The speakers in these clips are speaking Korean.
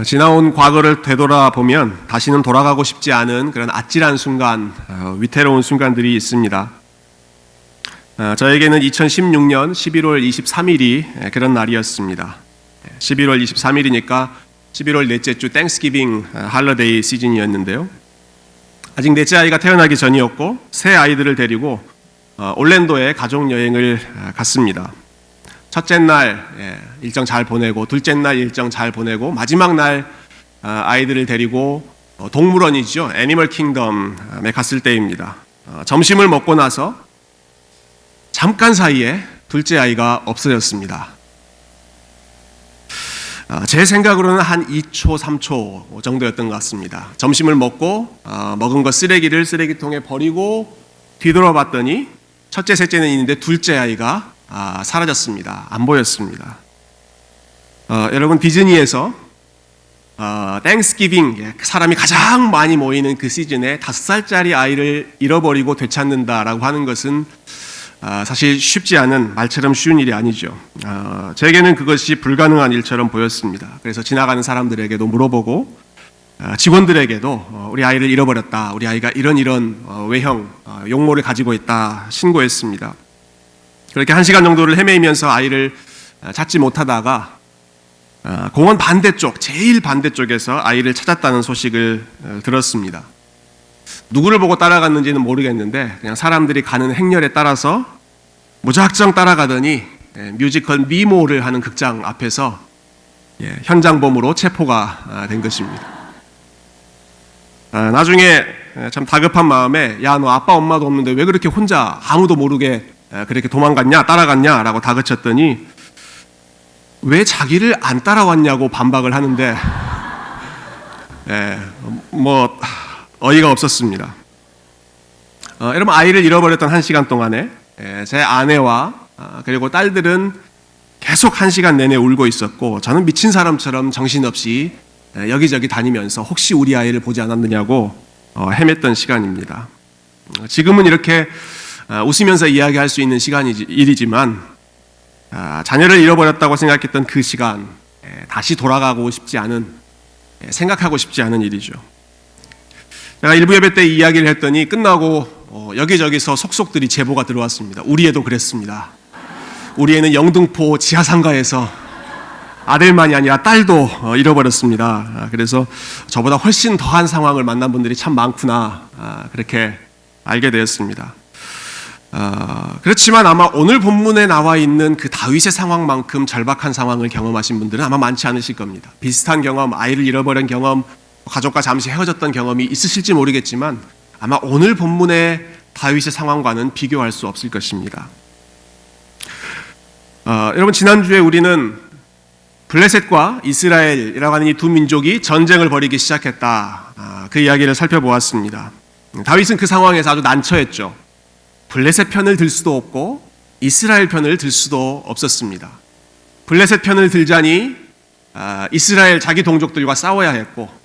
지나온 과거를 되돌아보면 다시는 돌아가고 싶지 않은 그런 아찔한 순간, 위태로운 순간들이 있습니다. 저에게는 2016년 11월 23일이 그런 날이었습니다. 11월 23일이니까 11월 넷째 주 땡스기빙 할러데이 시즌이었는데요. 아직 넷째 아이가 태어나기 전이었고 새 아이들을 데리고 올랜도에 가족여행을 갔습니다. 첫째 날 일정 잘 보내고, 둘째 날 일정 잘 보내고, 마지막 날 아이들을 데리고 동물원이죠, 애니멀 킹덤에 갔을 때입니다. 점심을 먹고 나서 잠깐 사이에 둘째 아이가 없어졌습니다. 제 생각으로는 한 2초, 3초 정도였던 것 같습니다. 점심을 먹고 먹은 거 쓰레기를 쓰레기통에 버리고 뒤돌아봤더니 첫째, 셋째는 있는데 둘째 아이가 사라졌습니다. 안 보였습니다. 여러분, 디즈니에서 땡스기빙, 사람이 가장 많이 모이는 그 시즌에 5살짜리 아이를 잃어버리고 되찾는다라고 하는 것은 사실 쉽지 않은, 말처럼 쉬운 일이 아니죠. 제게는 그것이 불가능한 일처럼 보였습니다. 그래서 지나가는 사람들에게도 물어보고 직원들에게도 우리 아이를 잃어버렸다, 우리 아이가 이런 외형, 용모를 가지고 있다 신고했습니다. 그렇게 1시간 정도를 헤매면서 아이를 찾지 못하다가 공원 반대쪽, 제일 반대쪽에서 아이를 찾았다는 소식을 들었습니다. 누구를 보고 따라갔는지는 모르겠는데 그냥 사람들이 가는 행렬에 따라서 무작정 따라가더니 뮤지컬 미모를 하는 극장 앞에서 현장범으로 체포가 된 것입니다. 나중에 참 다급한 마음에, 야, 너 아빠 엄마도 없는데 왜 그렇게 혼자 아무도 모르게 그렇게 도망갔냐, 따라갔냐 라고 다그쳤더니 왜 자기를 안 따라왔냐고 반박을 하는데 어이가 없었습니다. 여러분, 아이를 잃어버렸던 1시간 동안에 제 아내와 그리고 딸들은 계속 1시간 내내 울고 있었고, 저는 미친 사람처럼 정신없이 여기저기 다니면서 혹시 우리 아이를 보지 않았느냐고 헤맸던 시간입니다. 지금은 이렇게 웃으면서 이야기할 수 있는 일이지만 자녀를 잃어버렸다고 생각했던 그 시간, 다시 돌아가고 싶지 않은, 생각하고 싶지 않은 일이죠. 제가 일부 예배 때 이야기를 했더니 끝나고 여기저기서 속속들이 제보가 들어왔습니다. 우리 애도 그랬습니다. 우리 애는 영등포 지하상가에서 아들만이 아니라 딸도 잃어버렸습니다. 그래서 저보다 훨씬 더한 상황을 만난 분들이 참 많구나, 그렇게 알게 되었습니다. 그렇지만 아마 오늘 본문에 나와 있는 그 다윗의 상황만큼 절박한 상황을 경험하신 분들은 아마 많지 않으실 겁니다. 비슷한 경험, 아이를 잃어버린 경험, 가족과 잠시 헤어졌던 경험이 있으실지 모르겠지만 아마 오늘 본문의 다윗의 상황과는 비교할 수 없을 것입니다. 여러분, 지난주에 우리는 블레셋과 이스라엘이라고 하는 이 두 민족이 전쟁을 벌이기 시작했다, 그 이야기를 살펴보았습니다. 다윗은 그 상황에서 아주 난처했죠. 블레셋 편을 들 수도 없고 이스라엘 편을 들 수도 없었습니다. 블레셋 편을 들자니 이스라엘 자기 동족들과 싸워야 했고,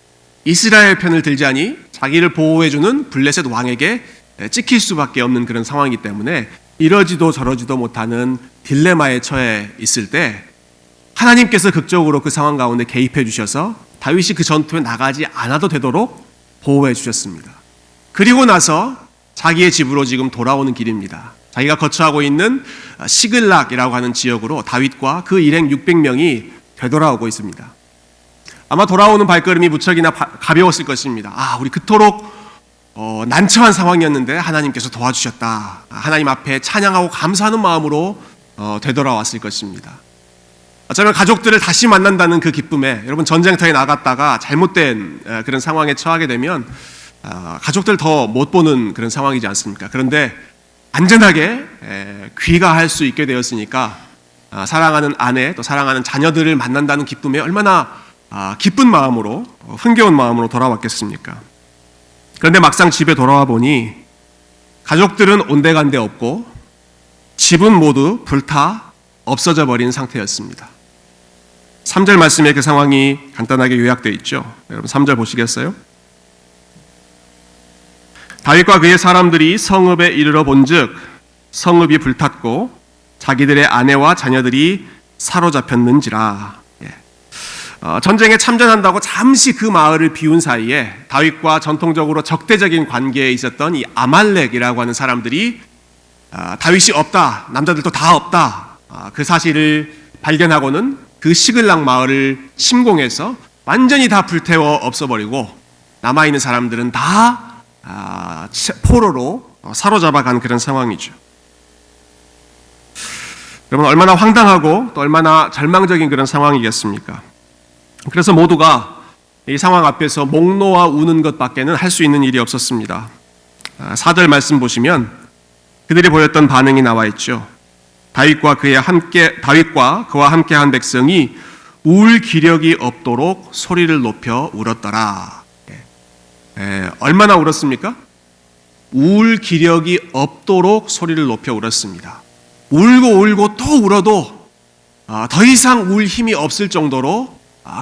이스라엘 편을 들자니 자기를 보호해주는 블레셋 왕에게 찍힐 수밖에 없는 그런 상황이기 때문에 이러지도 저러지도 못하는 딜레마에 처해 있을 때 하나님께서 극적으로 그 상황 가운데 개입해 주셔서 다윗이 그 전투에 나가지 않아도 되도록 보호해 주셨습니다. 그리고 나서 자기의 집으로 지금 돌아오는 길입니다. 자기가 거처하고 있는 시글락이라고 하는 지역으로 다윗과 그 일행 600명이 되돌아오고 있습니다. 아마 돌아오는 발걸음이 무척이나 가벼웠을 것입니다. 우리 그토록 난처한 상황이었는데 하나님께서 도와주셨다, 하나님 앞에 찬양하고 감사하는 마음으로 되돌아왔을 것입니다. 어쩌면 가족들을 다시 만난다는 그 기쁨에, 여러분, 전쟁터에 나갔다가 잘못된 그런 상황에 처하게 되면 가족들 더 못 보는 그런 상황이지 않습니까? 그런데 안전하게 귀가할 수 있게 되었으니까 사랑하는 아내, 또 사랑하는 자녀들을 만난다는 기쁨에 얼마나 기쁜 마음으로, 흥겨운 마음으로 돌아왔겠습니까? 그런데 막상 집에 돌아와 보니 가족들은 온데간데 없고 집은 모두 불타 없어져 버린 상태였습니다. 3절 말씀에 그 상황이 간단하게 요약되어 있죠. 여러분, 3절 보시겠어요? 다윗과 그의 사람들이 성읍에 이르러 본즉 성읍이 불탔고 자기들의 아내와 자녀들이 사로잡혔는지라. 전쟁에 참전한다고 잠시 그 마을을 비운 사이에 다윗과 전통적으로 적대적인 관계에 있었던 이 아말렉이라고 하는 사람들이 다윗이 없다, 남자들도 다 없다, 그 사실을 발견하고는 그 시글락 마을을 침공해서 완전히 다 불태워 없애버리고 남아있는 사람들은 다 포로로 사로잡아간 그런 상황이죠. 여러분, 얼마나 황당하고 또 얼마나 절망적인 그런 상황이겠습니까? 그래서 모두가 이 상황 앞에서 목 놓아 우는 것밖에는 할 수 있는 일이 없었습니다. 4절 말씀 보시면 그들이 보였던 반응이 나와 있죠. 다윗과 그와 함께한 백성이 울 기력이 없도록 소리를 높여 울었더라. 얼마나 울었습니까? 울 기력이 없도록 소리를 높여 울었습니다. 울고 또 울어도 더 이상 울 힘이 없을 정도로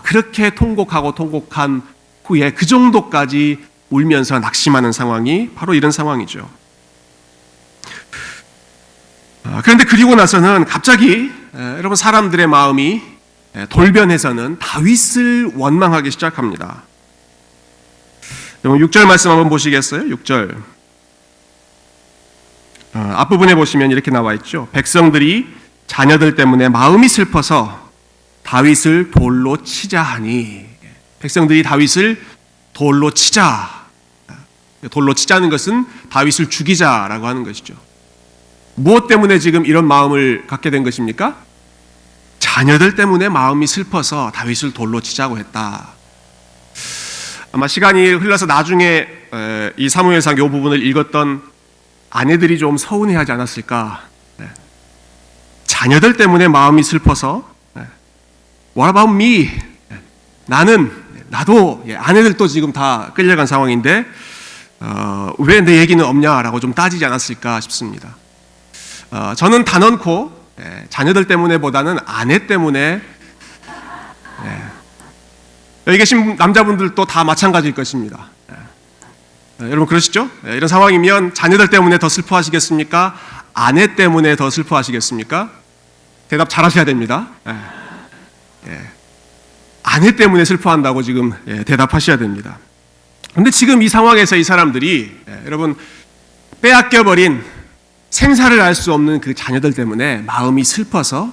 그렇게 통곡한 후에 그 정도까지 울면서 낙심하는 상황이 바로 이런 상황이죠. 그런데 그리고 나서는 갑자기 여러분, 사람들의 마음이 돌변해서는 다윗을 원망하기 시작합니다. 여러분, 6절 말씀 한번 보시겠어요? 6절 앞부분에 보시면 이렇게 나와 있죠. 백성들이 자녀들 때문에 마음이 슬퍼서 다윗을 돌로 치자 하니. 백성들이 다윗을 돌로 치자. 돌로 치자는 것은 다윗을 죽이자라고 하는 것이죠. 무엇 때문에 지금 이런 마음을 갖게 된 것입니까? 자녀들 때문에 마음이 슬퍼서 다윗을 돌로 치자고 했다. 아마 시간이 흘러서 나중에 이 사무엘상 이 부분을 읽었던 아내들이 좀 서운해하지 않았을까. 자녀들 때문에 마음이 슬퍼서 What about me? 나도 아내들도 지금 다 끌려간 상황인데 왜 내 얘기는 없냐라고 좀 따지지 않았을까 싶습니다. 저는 단언코 자녀들 때문에보다는 아내 때문에, 여기 계신 남자분들도 다 마찬가지일 것입니다. 여러분 그러시죠? 이런 상황이면 자녀들 때문에 더 슬퍼하시겠습니까? 아내 때문에 더 슬퍼하시겠습니까? 대답 잘 하셔야 됩니다. 아내 때문에 슬퍼한다고 지금 대답하셔야 됩니다. 그런데 지금 이 상황에서 이 사람들이 여러분, 빼앗겨버린 생사를 알 수 없는 그 자녀들 때문에 마음이 슬퍼서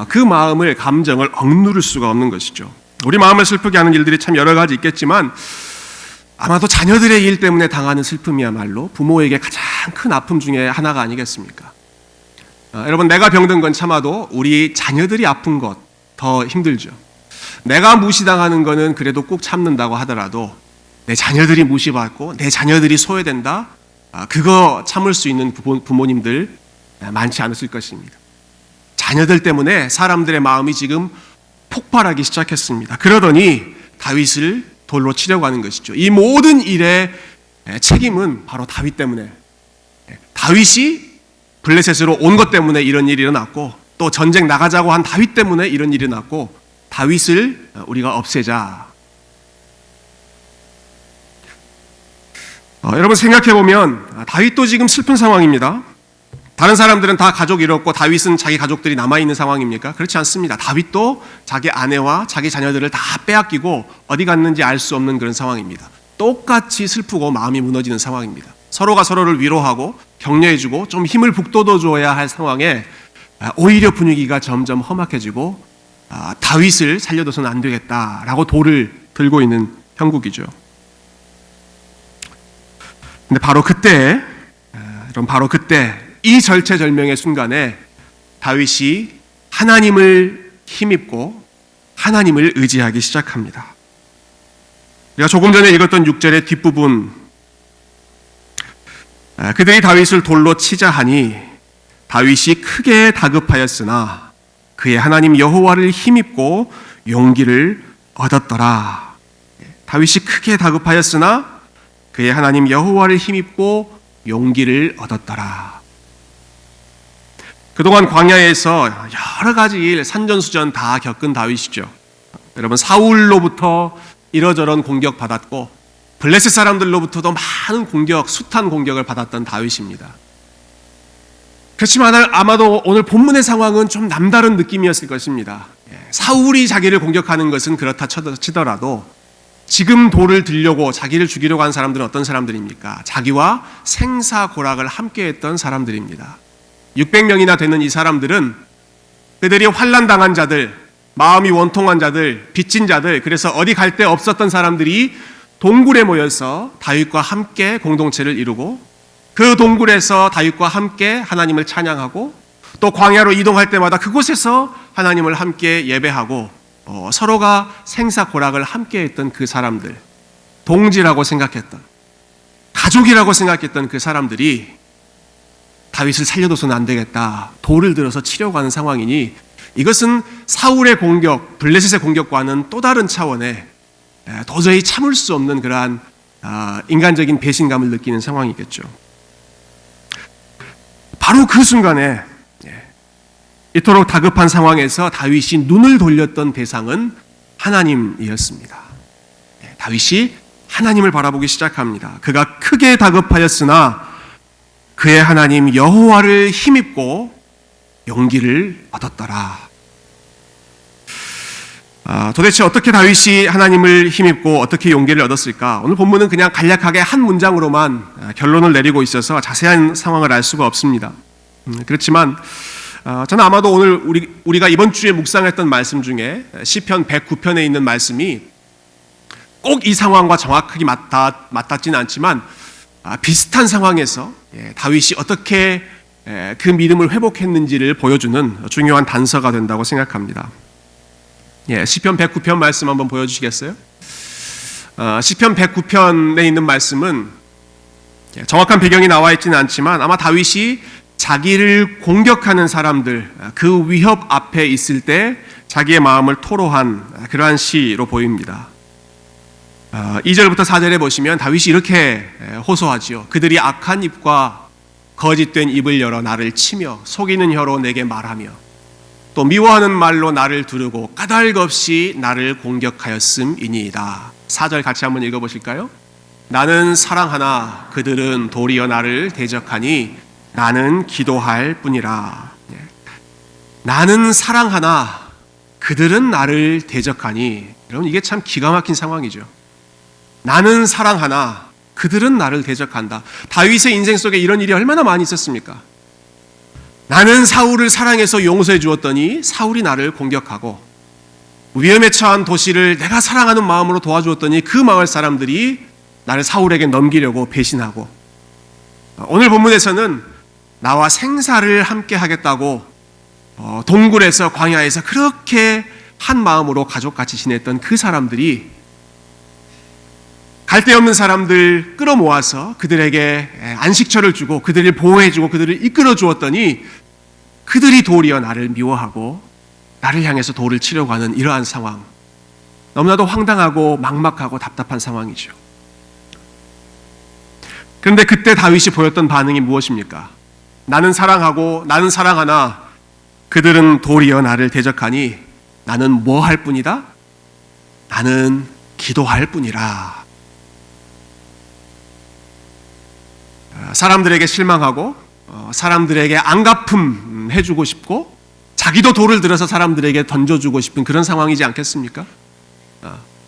그 마음을, 감정을 억누를 수가 없는 것이죠. 우리 마음을 슬프게 하는 일들이 참 여러 가지 있겠지만 아마도 자녀들의 일 때문에 당하는 슬픔이야말로 부모에게 가장 큰 아픔 중에 하나가 아니겠습니까? 여러분, 내가 병든 건 참아도 우리 자녀들이 아픈 것 더 힘들죠. 내가 무시당하는 거는 그래도 꼭 참는다고 하더라도 내 자녀들이 무시받고 내 자녀들이 소외된다? 그거 참을 수 있는 부모님들 많지 않으실 것입니다. 자녀들 때문에 사람들의 마음이 지금 폭발하기 시작했습니다. 그러더니 다윗을 돌로 치려고 하는 것이죠. 이 모든 일의 책임은 바로 다윗 때문에, 다윗이 블레셋으로 온 것 때문에 이런 일이 일어났고, 또 전쟁 나가자고 한 다윗 때문에 이런 일이 일어났고, 다윗을 우리가 없애자. 여러분 생각해보면 다윗도 지금 슬픈 상황입니다. 다른 사람들은 다 가족 잃었고 다윗은 자기 가족들이 남아있는 상황입니까? 그렇지 않습니다. 다윗도 자기 아내와 자기 자녀들을 다 빼앗기고 어디 갔는지 알 수 없는 그런 상황입니다. 똑같이 슬프고 마음이 무너지는 상황입니다. 서로가 서로를 위로하고 격려해주고 좀 힘을 북돋워줘야 할 상황에 오히려 분위기가 점점 험악해지고 다윗을 살려둬서는 안 되겠다라고 돌을 들고 있는 형국이죠. 근데 바로 그때 이 절체절명의 순간에 다윗이 하나님을 힘입고 하나님을 의지하기 시작합니다. 우리가 조금 전에 읽었던 6절의 뒷부분, 그들이 다윗을 돌로 치자 하니 다윗이 크게 다급하였으나 그의 하나님 여호와를 힘입고 용기를 얻었더라. 다윗이 크게 다급하였으나 그의 하나님 여호와를 힘입고 용기를 얻었더라. 그동안 광야에서 여러 가지 일, 산전수전 다 겪은 다윗이죠. 여러분, 사울로부터 이러저런 공격받았고 블레셋 사람들로부터도 많은 공격, 숱한 공격을 받았던 다윗입니다. 그렇지만 아마도 오늘 본문의 상황은 좀 남다른 느낌이었을 것입니다. 사울이 자기를 공격하는 것은 그렇다 치더라도 지금 돌을 들려고 자기를 죽이려고 하는 사람들은 어떤 사람들입니까? 자기와 생사고락을 함께했던 사람들입니다. 600명이나 되는 이 사람들은 그들이 환난당한 자들, 마음이 원통한 자들, 빚진 자들, 그래서 어디 갈 데 없었던 사람들이 동굴에 모여서 다윗과 함께 공동체를 이루고 그 동굴에서 다윗과 함께 하나님을 찬양하고 또 광야로 이동할 때마다 그곳에서 하나님을 함께 예배하고 서로가 생사고락을 함께 했던 그 사람들, 동지라고 생각했던, 가족이라고 생각했던 그 사람들이 다윗을 살려둬서는 안 되겠다, 돌을 들어서 치려고 하는 상황이니 이것은 사울의 공격, 블레셋의 공격과는 또 다른 차원의 도저히 참을 수 없는 그러한 인간적인 배신감을 느끼는 상황이겠죠. 바로 그 순간에 이토록 다급한 상황에서 다윗이 눈을 돌렸던 대상은 하나님이었습니다. 다윗이 하나님을 바라보기 시작합니다. 그가 크게 다급하였으나 그의 하나님 여호와를 힘입고 용기를 얻었더라. 도대체 어떻게 다윗이 하나님을 힘입고 어떻게 용기를 얻었을까? 오늘 본문은 그냥 간략하게 한 문장으로만 결론을 내리고 있어서 자세한 상황을 알 수가 없습니다. 그렇지만 저는 아마도 오늘 우리가 이번 주에 묵상했던 말씀 중에 시편 109편에 있는 말씀이 꼭 이 상황과 정확하게 맞닿지는 않지만 비슷한 상황에서 다윗이 어떻게 그 믿음을 회복했는지를 보여주는 중요한 단서가 된다고 생각합니다. 시편 109편 말씀 한번 보여주시겠어요? 시편 109편에 있는 말씀은 정확한 배경이 나와 있지는 않지만 아마 다윗이 자기를 공격하는 사람들, 그 위협 앞에 있을 때 자기의 마음을 토로한 그러한 시로 보입니다. 2절부터 4절에 보시면 다윗이 이렇게 호소하지요. 그들이 악한 입과 거짓된 입을 열어 나를 치며 속이는 혀로 내게 말하며 또 미워하는 말로 나를 두르고 까닭없이 나를 공격하였음이니이다. 4절 같이 한번 읽어보실까요? 나는 사랑하나 그들은 도리어 나를 대적하니 나는 기도할 뿐이라. 나는 사랑하나 그들은 나를 대적하니. 여러분 이게 참 기가 막힌 상황이죠. 나는 사랑하나 그들은 나를 대적한다. 다윗의 인생 속에 이런 일이 얼마나 많이 있었습니까? 나는 사울을 사랑해서 용서해 주었더니 사울이 나를 공격하고 위험에 처한 도시를 내가 사랑하는 마음으로 도와주었더니 그 마을 사람들이 나를 사울에게 넘기려고 배신하고 오늘 본문에서는 나와 생사를 함께 하겠다고 동굴에서 광야에서 그렇게 한 마음으로 가족같이 지냈던 그 사람들이 갈데없는 사람들 끌어모아서 그들에게 안식처를 주고 그들을 보호해주고 그들을 이끌어 주었더니 그들이 도리어 나를 미워하고 나를 향해서 돌을 치려고 하는 이러한 상황, 너무나도 황당하고 막막하고 답답한 상황이죠. 그런데 그때 다윗이 보였던 반응이 무엇입니까? 나는 사랑하고 나는 사랑하나 그들은 도리어 나를 대적하니 나는 뭐 할 뿐이다? 나는 기도할 뿐이라. 사람들에게 실망하고 사람들에게 안갚음 해주고 싶고 자기도 돌을 들어서 사람들에게 던져주고 싶은 그런 상황이지 않겠습니까?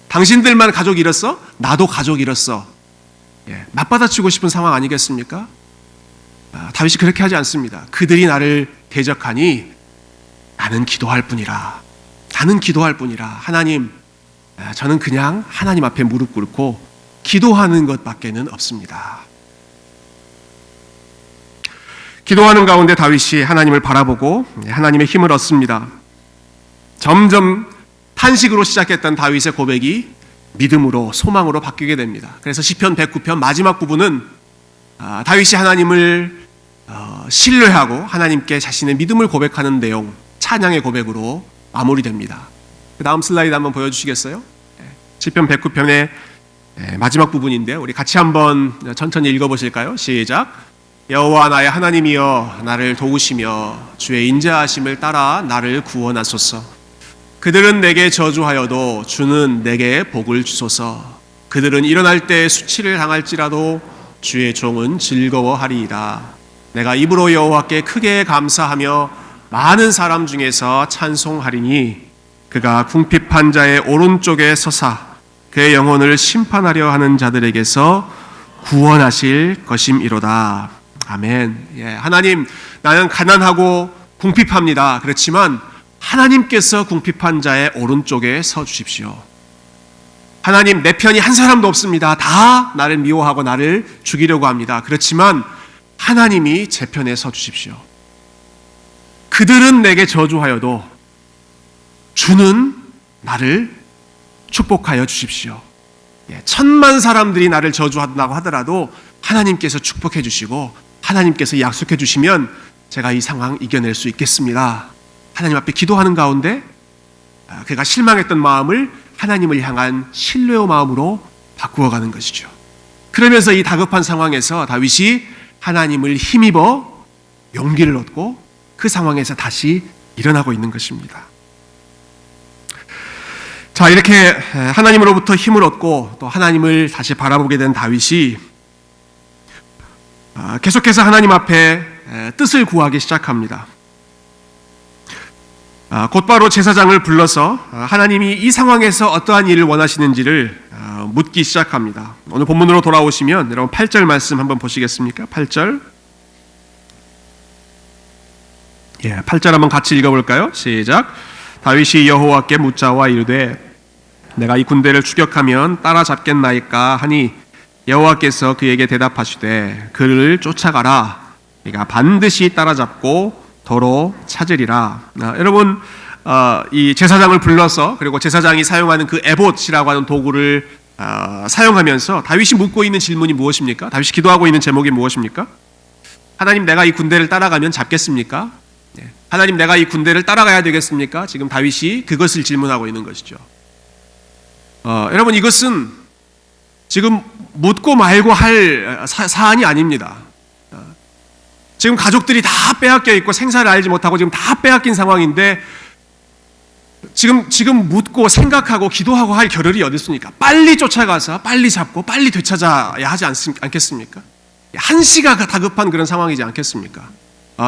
당신들만 가족 잃었어? 나도 가족 잃었어. 맞받아치고 싶은 상황 아니겠습니까? 다윗이 그렇게 하지 않습니다. 그들이 나를 대적하니 나는 기도할 뿐이라. 나는 기도할 뿐이라. 하나님, 저는 그냥 하나님 앞에 무릎 꿇고 기도하는 것밖에는 없습니다. 기도하는 가운데 다윗이 하나님을 바라보고 하나님의 힘을 얻습니다. 점점 탄식으로 시작했던 다윗의 고백이 믿음으로 소망으로 바뀌게 됩니다. 그래서 시편 109편 마지막 부분은 다윗이 하나님을 신뢰하고 하나님께 자신의 믿음을 고백하는 내용, 찬양의 고백으로 마무리됩니다. 그 다음 슬라이드 한번 보여주시겠어요? 시편 109편의 마지막 부분인데요. 우리 같이 한번 천천히 읽어보실까요? 시작. 여호와 나의 하나님이여 나를 도우시며 주의 인자하심을 따라 나를 구원하소서. 그들은 내게 저주하여도 주는 내게 복을 주소서. 그들은 일어날 때 수치를 당할지라도 주의 종은 즐거워하리이다. 내가 입으로 여호와께 크게 감사하며 많은 사람 중에서 찬송하리니 그가 궁핍한 자의 오른쪽에 서사 그의 영혼을 심판하려 하는 자들에게서 구원하실 것임이로다. 아멘. 예, 하나님, 나는 가난하고 궁핍합니다. 그렇지만 하나님께서 궁핍한 자의 오른쪽에 서 주십시오. 하나님, 내 편이 한 사람도 없습니다. 다 나를 미워하고 나를 죽이려고 합니다. 그렇지만 하나님이 제 편에 서 주십시오. 그들은 내게 저주하여도 주는 나를 축복하여 주십시오. 천만 사람들이 나를 저주한다고 하더라도 하나님께서 축복해 주시고 하나님께서 약속해 주시면 제가 이 상황 이겨낼 수 있겠습니다. 하나님 앞에 기도하는 가운데 그가 실망했던 마음을 하나님을 향한 신뢰의 마음으로 바꾸어가는 것이죠. 그러면서 이 다급한 상황에서 다윗이 하나님을 힘입어 용기를 얻고 그 상황에서 다시 일어나고 있는 것입니다. 자, 이렇게 하나님으로부터 힘을 얻고 또 하나님을 다시 바라보게 된 다윗이 계속해서 하나님 앞에 뜻을 구하기 시작합니다. 곧바로 제사장을 불러서 하나님이 이 상황에서 어떠한 일을 원하시는지를 묻기 시작합니다. 오늘 본문으로 돌아오시면 여러분 8절 말씀 한번 보시겠습니까? 8절. 8절 한번 같이 읽어볼까요? 시작. 다윗이 여호와께 묻자와 이르되 내가 이 군대를 추격하면 따라잡겠나이까 하니 여호와께서 그에게 대답하시되 그를 쫓아가라. 네가 반드시 따라잡고 도로 찾으리라. 여러분, 이 제사장을 불러서 그리고 제사장이 사용하는 그 에봇이라고 하는 도구를 사용하면서 다윗이 묻고 있는 질문이 무엇입니까? 다윗이 기도하고 있는 제목이 무엇입니까? 하나님, 내가 이 군대를 따라가면 잡겠습니까? 하나님, 내가 이 군대를 따라가야 되겠습니까? 지금 다윗이 그것을 질문하고 있는 것이죠. 여러분, 이것은 지금 묻고 말고 할 사안이 아닙니다. 지금 가족들이 다 빼앗겨 있고 생사를 알지 못하고 지금 다 빼앗긴 상황인데 지금 묻고 생각하고 기도하고 할 겨를이 어디 있습니까? 빨리 쫓아가서 빨리 잡고 빨리 되찾아야 하지 않겠습니까? 한시가 다급한 그런 상황이지 않겠습니까?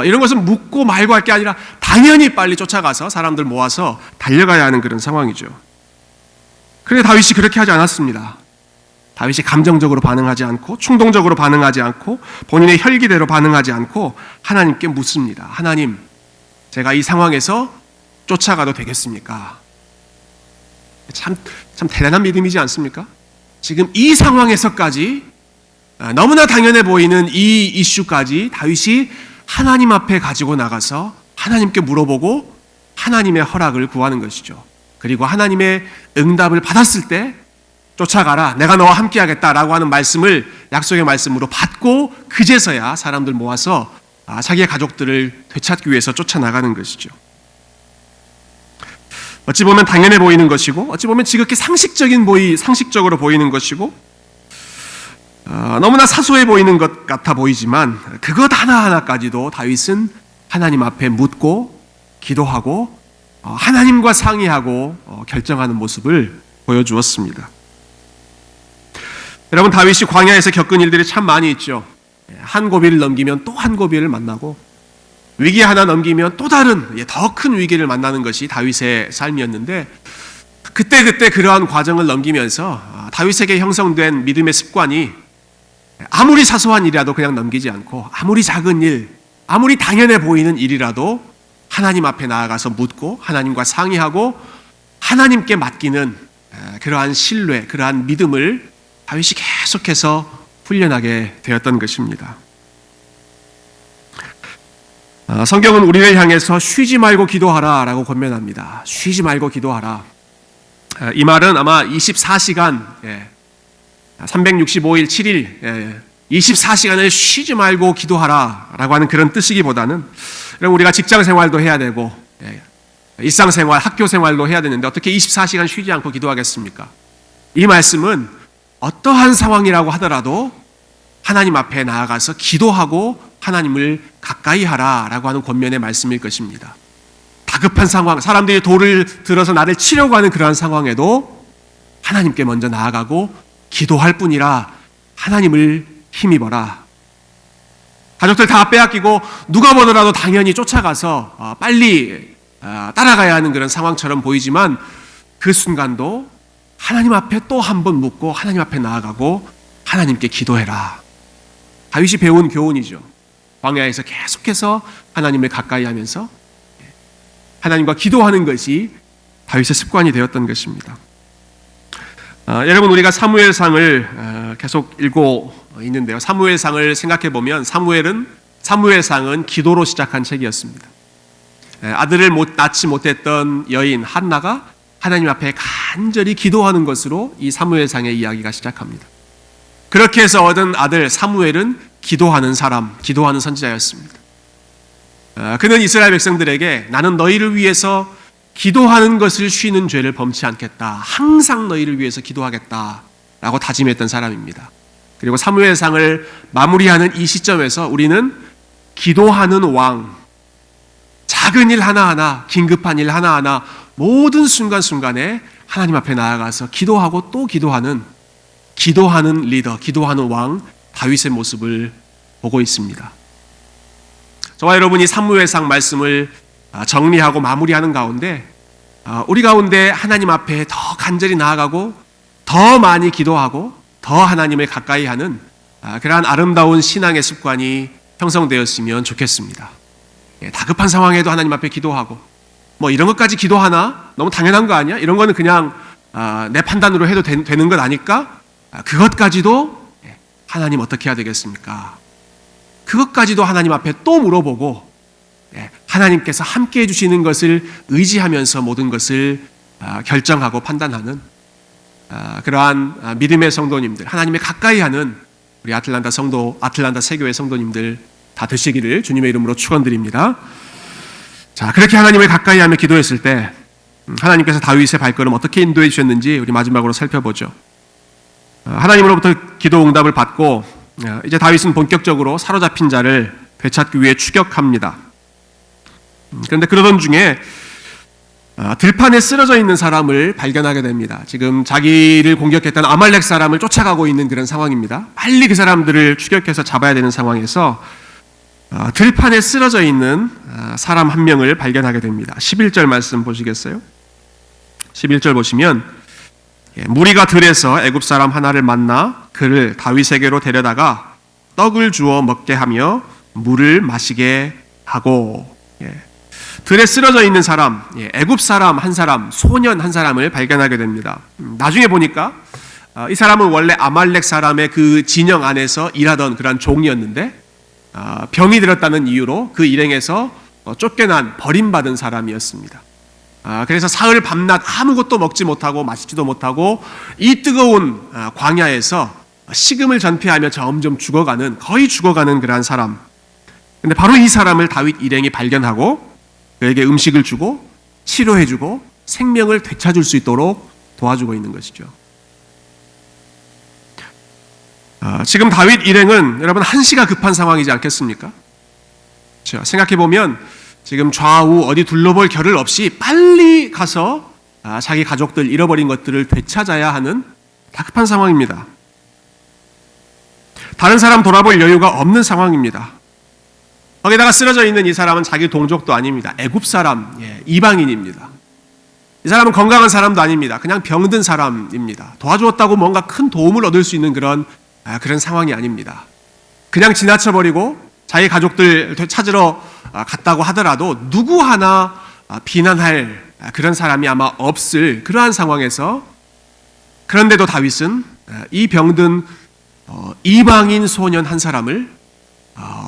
이런 것은 묻고 말고 할 게 아니라 당연히 빨리 쫓아가서 사람들 모아서 달려가야 하는 그런 상황이죠. 그런데 다윗이 그렇게 하지 않았습니다. 다윗이 감정적으로 반응하지 않고 충동적으로 반응하지 않고 본인의 혈기대로 반응하지 않고 하나님께 묻습니다. 하나님, 제가 이 상황에서 쫓아가도 되겠습니까? 참 대단한 믿음이지 않습니까? 지금 이 상황에서까지 너무나 당연해 보이는 이 이슈까지 다윗이 하나님 앞에 가지고 나가서 하나님께 물어보고 하나님의 허락을 구하는 것이죠. 그리고 하나님의 응답을 받았을 때 쫓아가라, 내가 너와 함께 하겠다라고 하는 말씀을 약속의 말씀으로 받고 그제서야 사람들 모아서 자기의 가족들을 되찾기 위해서 쫓아나가는 것이죠. 어찌 보면 당연해 보이는 것이고 어찌 보면 지극히 상식적으로 보이는 것이고 너무나 사소해 보이는 것 같아 보이지만 그것 하나하나까지도 다윗은 하나님 앞에 묻고 기도하고 하나님과 상의하고 결정하는 모습을 보여주었습니다. 여러분, 다윗이 광야에서 겪은 일들이 참 많이 있죠. 한 고비를 넘기면 또 한 고비를 만나고 위기 하나 넘기면 또 다른 더 큰 위기를 만나는 것이 다윗의 삶이었는데 그때 그러한 과정을 넘기면서 다윗에게 형성된 믿음의 습관이 아무리 사소한 일이라도 그냥 넘기지 않고 아무리 작은 일, 아무리 당연해 보이는 일이라도 하나님 앞에 나아가서 묻고 하나님과 상의하고 하나님께 맡기는 그러한 신뢰, 그러한 믿음을 다윗이 계속해서 훈련하게 되었던 것입니다. 성경은 우리를 향해서 쉬지 말고 기도하라 라고 권면합니다. 쉬지 말고 기도하라. 이 말은 아마 24시간, 365일 7일 24시간을 쉬지 말고 기도하라 라고 하는 그런 뜻이기보다는 우리가 직장 생활도 해야 되고 일상생활, 학교 생활도 해야 되는데 어떻게 24시간 쉬지 않고 기도하겠습니까? 이 말씀은 어떠한 상황이라고 하더라도 하나님 앞에 나아가서 기도하고 하나님을 가까이 하라라고 하는 권면의 말씀일 것입니다. 다급한 상황, 사람들이 돌을 들어서 나를 치려고 하는 그러한 상황에도 하나님께 먼저 나아가고 기도할 뿐이라 하나님을 힘입어라. 가족들 다 빼앗기고 누가 보더라도 당연히 쫓아가서 빨리 따라가야 하는 그런 상황처럼 보이지만 그 순간도 하나님 앞에 또 한 번 묻고 하나님 앞에 나아가고 하나님께 기도해라. 다윗이 배운 교훈이죠. 광야에서 계속해서 하나님을 가까이 하면서 하나님과 기도하는 것이 다윗의 습관이 되었던 것입니다. 여러분, 우리가 사무엘상을 계속 읽고 있는데요. 사무엘상을 생각해 보면 사무엘상은 기도로 시작한 책이었습니다. 아들을 낳지 못했던 여인 한나가 하나님 앞에 간절히 기도하는 것으로 이 사무엘상의 이야기가 시작합니다. 그렇게 해서 얻은 아들 사무엘은 기도하는 사람, 기도하는 선지자였습니다. 그는 이스라엘 백성들에게 나는 너희를 위해서 기도하는 것을 쉬는 죄를 범치 않겠다. 항상 너희를 위해서 기도하겠다. 라고 다짐했던 사람입니다. 그리고 사무엘상을 마무리하는 이 시점에서 우리는 기도하는 왕, 작은 일 하나하나, 긴급한 일 하나하나 모든 순간순간에 하나님 앞에 나아가서 기도하고 또 기도하는 리더, 기도하는 왕 다윗의 모습을 보고 있습니다. 저와 여러분이 사무엘상 말씀을 정리하고 마무리하는 가운데 우리 가운데 하나님 앞에 더 간절히 나아가고 더 많이 기도하고 더 하나님을 가까이 하는 그러한 아름다운 신앙의 습관이 형성되었으면 좋겠습니다. 다급한 상황에도 하나님 앞에 기도하고 뭐 이런 것까지 기도하나? 너무 당연한 거 아니야? 이런 거는 그냥 내 판단으로 해도 되는 것 아닐까? 그것까지도 하나님 어떻게 해야 되겠습니까? 그것까지도 하나님 앞에 또 물어보고 하나님께서 함께 해주시는 것을 의지하면서 모든 것을 결정하고 판단하는 그러한 믿음의 성도님들, 하나님의 가까이 하는 우리 아틀란타 세교회 성도님들 다 되시기를 주님의 이름으로 축원드립니다. 자, 그렇게 하나님을 가까이 하며 기도했을 때 하나님께서 다윗의 발걸음 어떻게 인도해 주셨는지 우리 마지막으로 살펴보죠. 하나님으로부터 기도 응답을 받고 이제 다윗은 본격적으로 사로잡힌 자를 되찾기 위해 추격합니다. 그런데 그러던 중에 들판에 쓰러져 있는 사람을 발견하게 됩니다. 지금 자기를 공격했던 아말렉 사람을 쫓아가고 있는 그런 상황입니다. 빨리 그 사람들을 추격해서 잡아야 되는 상황에서 들판에 쓰러져 있는 사람 한 명을 발견하게 됩니다. 11절 말씀 보시겠어요? 11절 보시면 무리가 들에서 애굽 사람 하나를 만나 그를 다윗에게로 데려다가 떡을 주어 먹게 하며 물을 마시게 하고, 들에 쓰러져 있는 사람, 애굽 사람 한 사람, 소년 한 사람을 발견하게 됩니다. 나중에 보니까 이 사람은 원래 아말렉 사람의 그 진영 안에서 일하던 그런 종이었는데 병이 들었다는 이유로 그 일행에서 쫓겨난 버림받은 사람이었습니다. 그래서 사흘 밤낮 아무것도 먹지 못하고 마시지도 못하고 이 뜨거운 광야에서 식음을 전폐하며 점점 거의 죽어가는 그러한 사람. 근데 바로 이 사람을 다윗 일행이 발견하고 그에게 음식을 주고 치료해주고 생명을 되찾을 수 있도록 도와주고 있는 것이죠. 지금 다윗 일행은 여러분 한시가 급한 상황이지 않겠습니까? 그렇죠? 생각해보면 지금 좌우 어디 둘러볼 겨를 없이 빨리 가서 자기 가족들 잃어버린 것들을 되찾아야 하는 다급한 상황입니다. 다른 사람 돌아볼 여유가 없는 상황입니다. 거기다가 쓰러져 있는 이 사람은 자기 동족도 아닙니다. 애굽 사람, 이방인입니다. 이 사람은 건강한 사람도 아닙니다. 그냥 병든 사람입니다. 도와주었다고 뭔가 큰 도움을 얻을 수 있는 그런 상황이 아닙니다. 그냥 지나쳐버리고 자기 가족들 찾으러 갔다고 하더라도 누구 하나 비난할 그런 사람이 아마 없을 그러한 상황에서, 그런데도 다윗은 이 병든 이방인 소년 한 사람을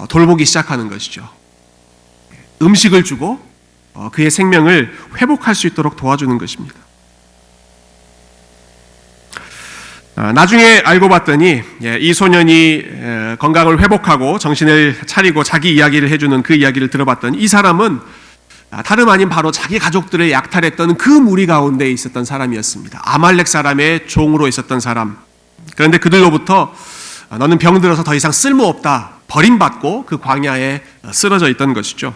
돌보기 시작하는 것이죠. 음식을 주고 그의 생명을 회복할 수 있도록 도와주는 것입니다. 나중에 알고 봤더니 이 소년이 건강을 회복하고 정신을 차리고 자기 이야기를 해주는 그 이야기를 들어봤더니 이 사람은 다름 아닌 바로 자기 가족들을 약탈했던 그 무리 가운데 있었던 사람이었습니다. 아말렉 사람의 종으로 있었던 사람. 그런데 그들로부터 너는 병들어서 더 이상 쓸모없다, 버림받고 그 광야에 쓰러져 있던 것이죠.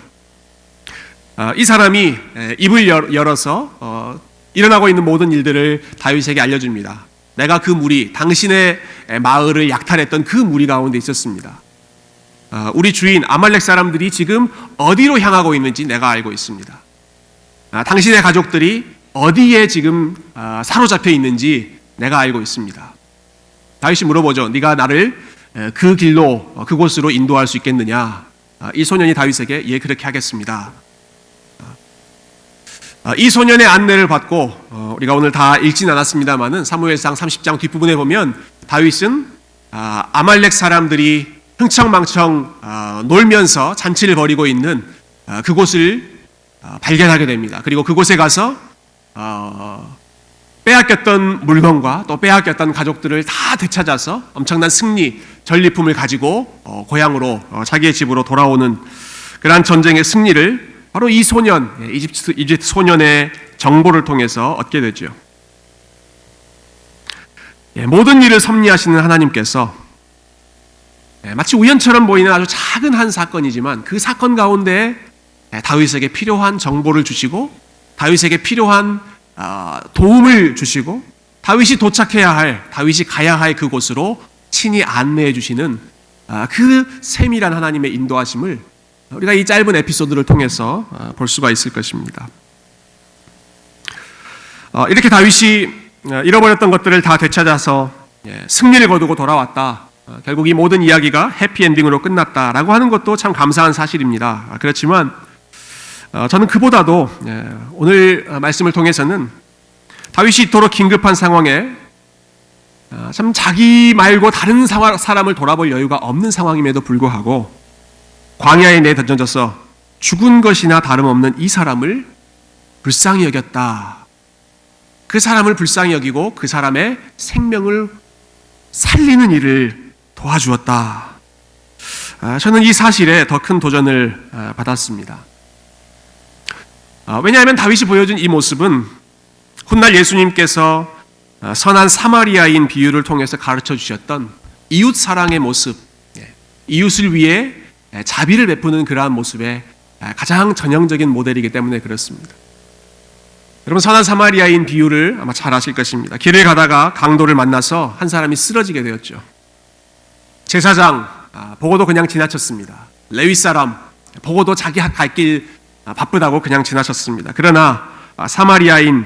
이 사람이 입을 열어서 일어나고 있는 모든 일들을 다윗에게 알려줍니다. 내가 그 무리, 당신의 마을을 약탈했던 그 무리 가운데 있었습니다. 우리 주인 아말렉 사람들이 지금 어디로 향하고 있는지 내가 알고 있습니다. 당신의 가족들이 어디에 지금 사로잡혀 있는지 내가 알고 있습니다. 다윗이 물어보죠. 네가 나를 그 길로 그곳으로 인도할 수 있겠느냐? 이 소년이 다윗에게 예 그렇게 하겠습니다. 이 소년의 안내를 받고 우리가 오늘 다 읽진 않았습니다만은 사무엘상 30장 뒷부분에 보면 다윗은 아말렉 사람들이 흥청망청 놀면서 잔치를 벌이고 있는 그곳을 발견하게 됩니다. 그리고 그곳에 가서 빼앗겼던 물건과 또 빼앗겼던 가족들을 다 되찾아서 엄청난 승리, 전리품을 가지고 고향으로 자기의 집으로 돌아오는 그러한 전쟁의 승리를 바로 이 소년, 이집트 소년의 정보를 통해서 얻게 되죠. 모든 일을 섭리하시는 하나님께서 마치 우연처럼 보이는 아주 작은 한 사건이지만 그 사건 가운데 다윗에게 필요한 정보를 주시고 다윗에게 필요한 도움을 주시고 다윗이 도착해야 할, 다윗이 가야 할 그곳으로 친히 안내해 주시는 그 세밀한 하나님의 인도하심을 우리가 이 짧은 에피소드를 통해서 볼 수가 있을 것입니다. 이렇게 다윗이 잃어버렸던 것들을 다 되찾아서 승리를 거두고 돌아왔다. 결국 이 모든 이야기가 해피엔딩으로 끝났다라고 하는 것도 참 감사한 사실입니다. 그렇지만 저는 그보다도 오늘 말씀을 통해서는 다윗이 이토록 긴급한 상황에 참 자기 말고 다른 사람을 돌아볼 여유가 없는 상황임에도 불구하고 광야에 내던져져서 죽은 것이나 다름없는 이 사람을 불쌍히 여겼다. 그 사람을 불쌍히 여기고 그 사람의 생명을 살리는 일을 도와주었다. 저는 이 사실에 더 큰 도전을 받았습니다. 왜냐하면 다윗이 보여준 이 모습은 훗날 예수님께서 선한 사마리아인 비유를 통해서 가르쳐 주셨던 이웃 사랑의 모습, 이웃을 위해 자비를 베푸는 그러한 모습의 가장 전형적인 모델이기 때문에 그렇습니다. 여러분, 선한 사마리아인 비유를 아마 잘 아실 것입니다. 길을 가다가 강도를 만나서 한 사람이 쓰러지게 되었죠. 제사장 보고도 그냥 지나쳤습니다. 레위 사람 보고도 자기 갈 길 바쁘다고 그냥 지나쳤습니다. 그러나 사마리아인,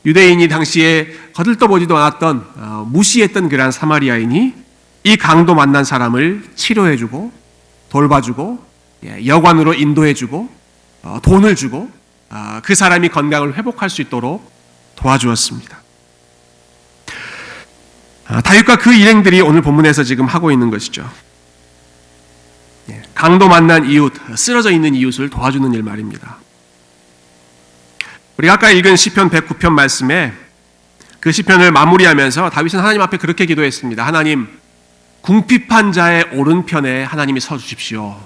유대인이 당시에 거들떠보지도 않았던 무시했던 그러한 사마리아인이 이 강도 만난 사람을 치료해주고 돌봐주고 여관으로 인도해주고 돈을 주고 그 사람이 건강을 회복할 수 있도록 도와주었습니다. 다윗과 그 일행들이 오늘 본문에서 지금 하고 있는 것이죠. 강도 만난 이웃, 쓰러져 있는 이웃을 도와주는 일 말입니다. 우리가 아까 읽은 시편 109편 말씀에 그 시편을 마무리하면서 다윗은 하나님 앞에 그렇게 기도했습니다. 하나님, 궁핍한 자의 오른편에 하나님이 서 주십시오.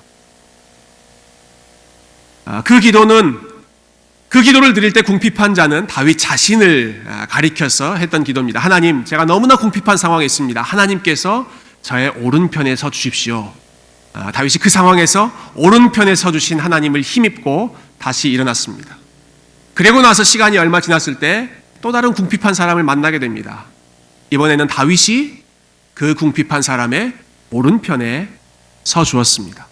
그 기도를 드릴 때 궁핍한 자는 다윗 자신을 가리켜서 했던 기도입니다. 하나님, 제가 너무나 궁핍한 상황에 있습니다. 하나님께서 저의 오른편에 서 주십시오. 다윗이 그 상황에서 오른편에 서 주신 하나님을 힘입고 다시 일어났습니다. 그리고 나서 시간이 얼마 지났을 때 또 다른 궁핍한 사람을 만나게 됩니다. 이번에는 다윗이 그 궁핍한 사람의 오른편에 서 주었습니다.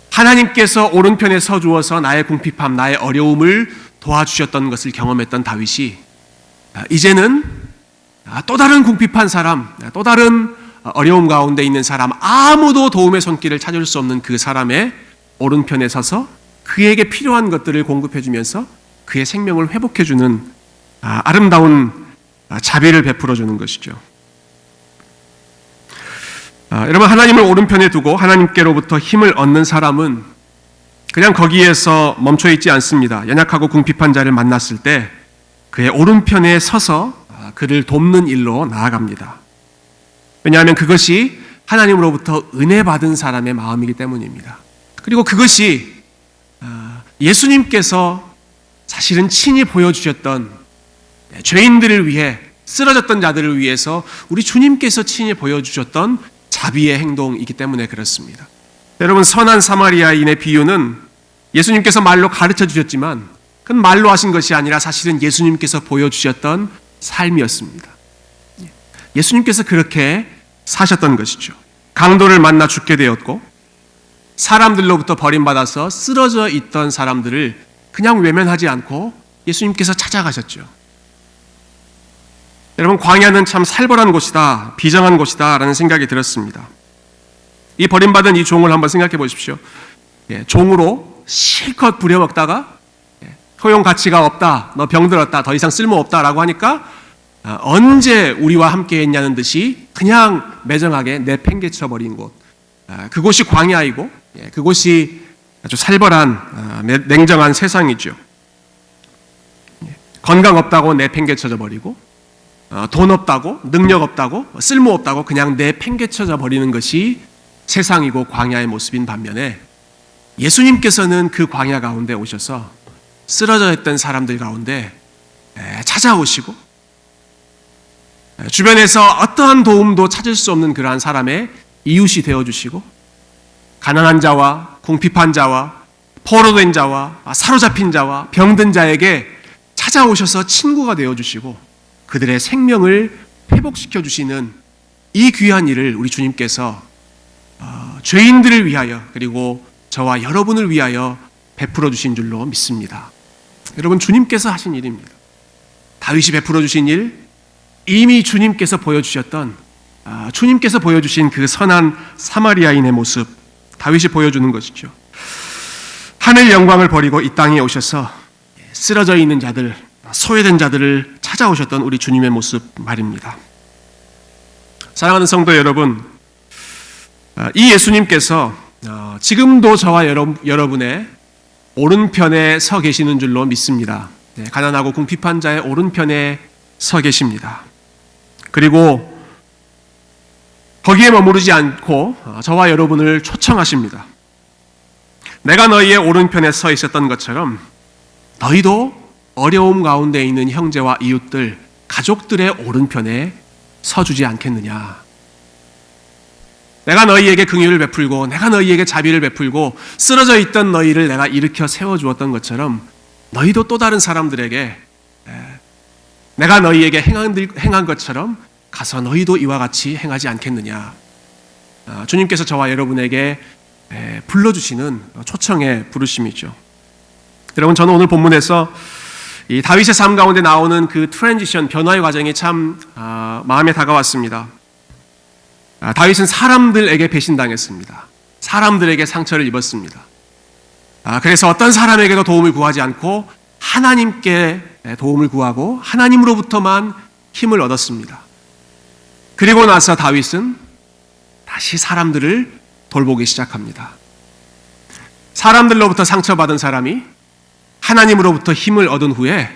하나님께서 오른편에 서 주어서 나의 궁핍함, 나의 어려움을 도와주셨던 것을 경험했던 다윗이 이제는 또 다른 궁핍한 사람, 또 다른 어려움 가운데 있는 사람, 아무도 도움의 손길을 찾을 수 없는 그 사람의 오른편에 서서 그에게 필요한 것들을 공급해주면서 그의 생명을 회복해주는 아름다운 자비를 베풀어주는 것이죠. 여러분, 하나님을 오른편에 두고 하나님께로부터 힘을 얻는 사람은 그냥 거기에서 멈춰 있지 않습니다. 연약하고 궁핍한 자를 만났을 때 그의 오른편에 서서 그를 돕는 일로 나아갑니다. 왜냐하면 그것이 하나님으로부터 은혜 받은 사람의 마음이기 때문입니다. 그리고 그것이 예수님께서 사실은 친히 보여주셨던 죄인들을 위해, 쓰러졌던 자들을 위해서 우리 주님께서 친히 보여주셨던 자비의 행동이기 때문에 그렇습니다. 여러분, 선한 사마리아인의 비유는 예수님께서 말로 가르쳐 주셨지만 그건 말로 하신 것이 아니라 사실은 예수님께서 보여주셨던 삶이었습니다. 예수님께서 그렇게 사셨던 것이죠. 강도를 만나 죽게 되었고 사람들로부터 버림받아서 쓰러져 있던 사람들을 그냥 외면하지 않고 예수님께서 찾아가셨죠. 여러분, 광야는 참 살벌한 곳이다, 비정한 곳이다 라는 생각이 들었습니다. 이 버림받은 이 종을 한번 생각해 보십시오. 종으로 실컷 부려먹다가 효용 가치가 없다, 너 병들었다, 더 이상 쓸모없다 라고 하니까 언제 우리와 함께 했냐는 듯이 그냥 매정하게 내팽개쳐 버린 곳, 그곳이 광야이고 그곳이 아주 살벌한 냉정한 세상이죠. 건강 없다고 내팽개쳐져 버리고, 돈 없다고, 능력 없다고, 쓸모 없다고 그냥 내팽개쳐져 버리는 것이 세상이고 광야의 모습인 반면에 예수님께서는 그 광야 가운데 오셔서 쓰러져 있던 사람들 가운데 찾아오시고, 주변에서 어떠한 도움도 찾을 수 없는 그러한 사람의 이웃이 되어주시고, 가난한 자와 궁핍한 자와 포로된 자와 사로잡힌 자와 병든 자에게 찾아오셔서 친구가 되어주시고 그들의 생명을 회복시켜 주시는 이 귀한 일을 우리 주님께서 죄인들을 위하여, 그리고 저와 여러분을 위하여 베풀어 주신 줄로 믿습니다. 여러분, 주님께서 하신 일입니다. 다윗이 베풀어 주신 일, 이미 주님께서 보여주셨던, 주님께서 보여주신 그 선한 사마리아인의 모습, 다윗이 보여주는 것이죠. 하늘 영광을 버리고 이 땅에 오셔서 쓰러져 있는 자들, 소외된 자들을 찾아오셨던 우리 주님의 모습 말입니다. 사랑하는 성도 여러분, 이 예수님께서 지금도 저와 여러분의 오른편에 서 계시는 줄로 믿습니다. 가난하고 궁핍한 자의 오른편에 서 계십니다. 그리고 거기에 머무르지 않고 저와 여러분을 초청하십니다. 내가 너희의 오른편에 서 있었던 것처럼 너희도 어려움 가운데 있는 형제와 이웃들, 가족들의 오른편에 서주지 않겠느냐. 내가 너희에게 긍휼을 베풀고 내가 너희에게 자비를 베풀고 쓰러져 있던 너희를 내가 일으켜 세워주었던 것처럼 너희도 또 다른 사람들에게 내가 너희에게 행한 것처럼 가서 너희도 이와 같이 행하지 않겠느냐. 주님께서 저와 여러분에게 불러주시는 초청의 부르심이죠. 여러분, 저는 오늘 본문에서 이 다윗의 삶 가운데 나오는 그 트랜지션, 변화의 과정이 참 마음에 다가왔습니다. 다윗은 사람들에게 배신당했습니다. 사람들에게 상처를 입었습니다. 그래서 어떤 사람에게도 도움을 구하지 않고 하나님께 도움을 구하고 하나님으로부터만 힘을 얻었습니다. 그리고 나서 다윗은 다시 사람들을 돌보기 시작합니다. 사람들로부터 상처받은 사람이 하나님으로부터 힘을 얻은 후에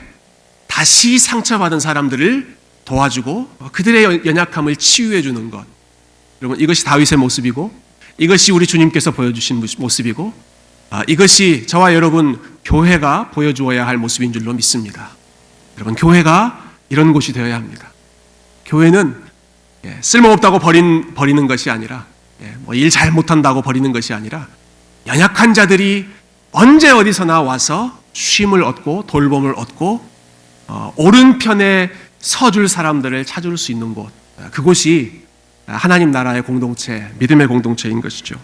다시 상처받은 사람들을 도와주고 그들의 연약함을 치유해 주는 것. 여러분, 이것이 다윗의 모습이고 이것이 우리 주님께서 보여주신 모습이고 이것이 저와 여러분 교회가 보여주어야 할 모습인 줄로 믿습니다. 여러분, 교회가 이런 곳이 되어야 합니다. 교회는 쓸모없다고 버리는 것이 아니라, 일 잘 못한다고 버리는 것이 아니라 연약한 자들이 언제 어디서나 와서 쉼을 얻고 돌봄을 얻고 오른편에 서줄 사람들을 찾을 수 있는 곳, 그곳이 하나님 나라의 공동체, 믿음의 공동체인 것이죠.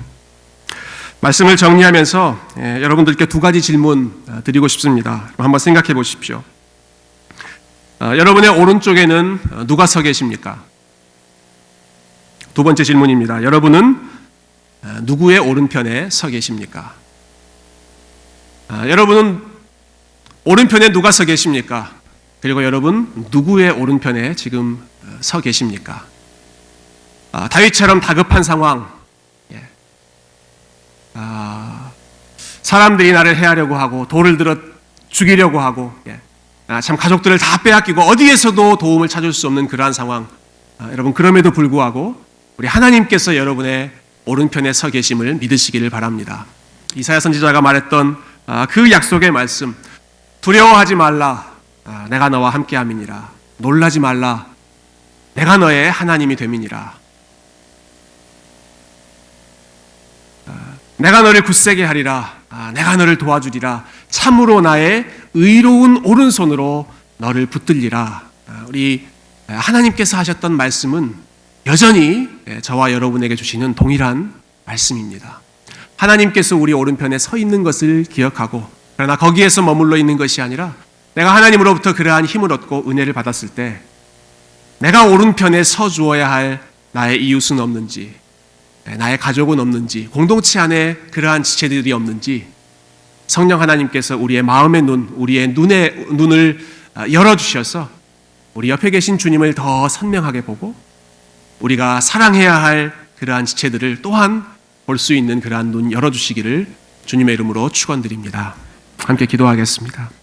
말씀을 정리하면서 여러분들께 두 가지 질문 드리고 싶습니다. 한번 생각해 보십시오. 여러분의 오른쪽에는 누가 서 계십니까? 두 번째 질문입니다. 여러분은 누구의 오른편에 서 계십니까? 여러분은 오른편에 누가 서 계십니까? 그리고 여러분 누구의 오른편에 지금 서 계십니까? 다윗처럼 다급한 상황, 사람들이 나를 해하려고 하고 돌을 들어 죽이려고 하고 참 가족들을 다 빼앗기고 어디에서도 도움을 찾을 수 없는 그러한 상황, 여러분 그럼에도 불구하고 우리 하나님께서 여러분의 오른편에 서 계심을 믿으시기를 바랍니다. 이사야 선지자가 말했던 그 약속의 말씀, 두려워하지 말라, 내가 너와 함께함이니라. 놀라지 말라, 내가 너의 하나님이 됨이니라. 내가 너를 굳세게 하리라, 내가 너를 도와주리라. 참으로 나의 의로운 오른손으로 너를 붙들리라. 우리 하나님께서 하셨던 말씀은 여전히 저와 여러분에게 주시는 동일한 말씀입니다. 하나님께서 우리 오른편에 서 있는 것을 기억하고 그러나 거기에서 머물러 있는 것이 아니라 내가 하나님으로부터 그러한 힘을 얻고 은혜를 받았을 때 내가 오른편에 서 주어야 할 나의 이웃은 없는지, 나의 가족은 없는지, 공동체 안에 그러한 지체들이 없는지 성령 하나님께서 우리의 마음의 눈, 우리의 눈을 열어주셔서 우리 옆에 계신 주님을 더 선명하게 보고 우리가 사랑해야 할 그러한 지체들을 또한 볼 수 있는 그러한 눈 열어주시기를 주님의 이름으로 축원드립니다. 함께 기도하겠습니다.